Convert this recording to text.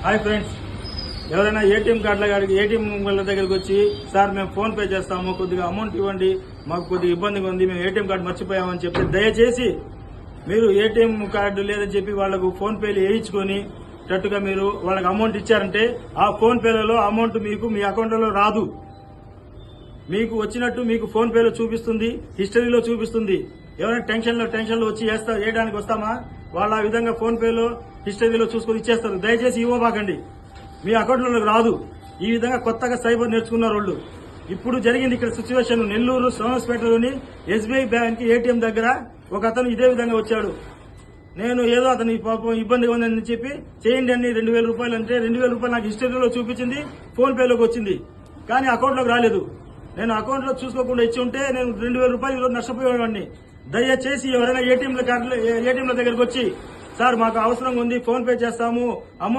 Hi friends, ఎవరైనా ATM కార్డుల గారికి ఏటీఎం వాళ్ళ దగ్గరికి వచ్చి సార్ మేము ఫోన్ పే చేస్తాము, కొద్దిగా అమౌంట్ ఇవ్వండి, మాకు కొద్దిగా ఇబ్బందిగా ఉంది, మేము ఏటీఎం కార్డు మర్చిపోయామని చెప్తే దయచేసి మీరు ఏటీఎం కార్డు లేదని చెప్పి వాళ్లకు ఫోన్ పేలు వేయించుకొని టట్టుగా మీరు వాళ్ళకి అమౌంట్ ఇచ్చారంటే ఆ ఫోన్ పేలలో అమౌంట్ మీకు మీ అకౌంట్లో రాదు. మీకు వచ్చినట్టు మీకు ఫోన్ పేలో చూపిస్తుంది, హిస్టరీలో చూపిస్తుంది. ఎవరైనా టెన్షన్లో వచ్చి వేయడానికి వస్తామా? వాళ్ళు ఆ విధంగా ఫోన్ పేలో హిస్టరీలో చూసుకొని ఇచ్చేస్తారు. దయచేసి ఇవ్వబాకండి, మీ అకౌంట్లోకి రాదు. ఈ విధంగా కొత్తగా సైబర్ నేర్చుకున్నారు వాళ్ళు. ఇప్పుడు జరిగింది ఇక్కడ సిచ్యువేషన్, నెల్లూరు సోమస్పేటలోని ఎస్బీఐ బ్యాంక్ ఏటీఎం దగ్గర ఒక అతను ఇదే విధంగా వచ్చాడు. నేను ఏదో అతని పాపం ఇబ్బందిగా ఉందని చెప్పి చేయండి అని 2,000 రూపాయలు అంటే 2,000 రూపాయలు నాకు హిస్టరీలో చూపించింది, ఫోన్ పేలోకి వచ్చింది, కానీ అకౌంట్లోకి రాలేదు. నేను అకౌంట్లో చూసుకోకుండా ఇచ్చి ఉంటే నేను 2,000 రూపాయలు ఈరోజు నష్టపోయేవాడిని. దయచేసి ఎవరైనా ఏటీఎంల దగ్గరకు వచ్చి సార్ మాకు అవసరం ఉంది, ఫోన్ పే చేస్తాము, అమౌంట్